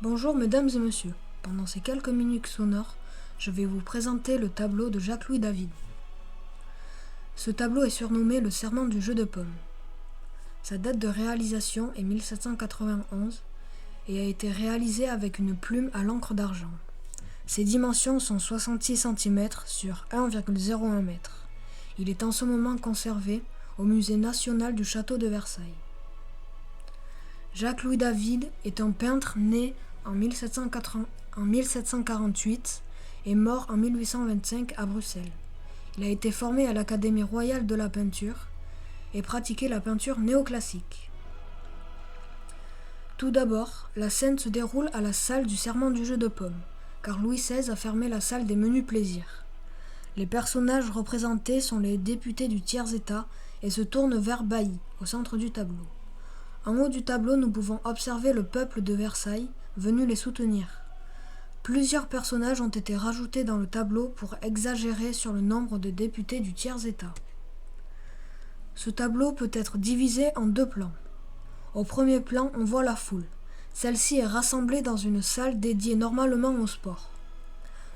Bonjour mesdames et messieurs, pendant ces quelques minutes sonores, je vais vous présenter le tableau de Jacques-Louis David. Ce tableau est surnommé le Serment du jeu de paume. Sa date de réalisation est 1791 et a été réalisé avec une plume à l'encre d'argent. Ses dimensions sont 66 cm sur 1,01 m. Il est en ce moment conservé au Musée national du château de Versailles. Jacques-Louis David est un peintre né en 1748 et mort en 1825 à Bruxelles. Il a été formé à l'Académie royale de la peinture et pratiqué la peinture néoclassique. Tout d'abord, la scène se déroule à la salle du Serment du jeu de paume, car Louis XVI a fermé la salle des menus plaisirs. Les personnages représentés sont les députés du tiers-état et se tournent vers Bailly, au centre du tableau. En haut du tableau, nous pouvons observer le peuple de Versailles venu les soutenir. Plusieurs personnages ont été rajoutés dans le tableau pour exagérer sur le nombre de députés du tiers-état. Ce tableau peut être divisé en deux plans. Au premier plan, on voit la foule. Celle-ci est rassemblée dans une salle dédiée normalement au sport.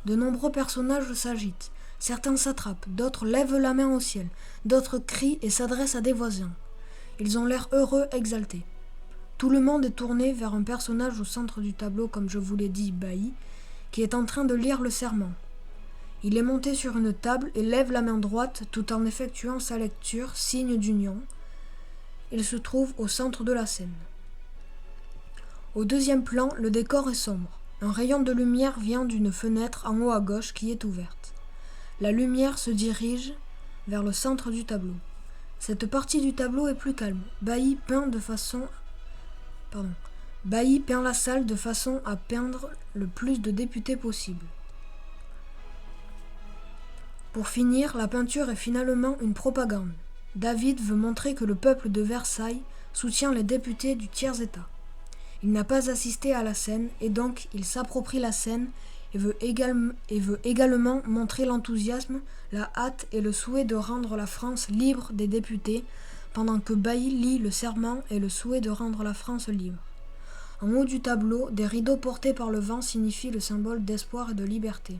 De nombreux personnages s'agitent. Certains s'attrapent, d'autres lèvent la main au ciel, d'autres crient et s'adressent à des voisins. Ils ont l'air heureux, exaltés. Tout le monde est tourné vers un personnage au centre du tableau, comme je vous l'ai dit, Bailly, qui est en train de lire le serment. Il est monté sur une table et lève la main droite tout en effectuant sa lecture, signe d'union. Il se trouve au centre de la scène. Au deuxième plan, le décor est sombre. Un rayon de lumière vient d'une fenêtre en haut à gauche qui est ouverte. La lumière se dirige vers le centre du tableau. Cette partie du tableau est plus calme. Bailly peint la salle de façon à peindre le plus de députés possible. Pour finir, la peinture est finalement une propagande. David veut montrer que le peuple de Versailles soutient les députés du tiers-état. Il n'a pas assisté à la scène et donc il s'approprie la scène et veut également montrer l'enthousiasme, la hâte et le souhait de rendre la France libre des députés, pendant que Bailly lit le serment et le souhait de rendre la France libre. En haut du tableau, des rideaux portés par le vent signifient le symbole d'espoir et de liberté.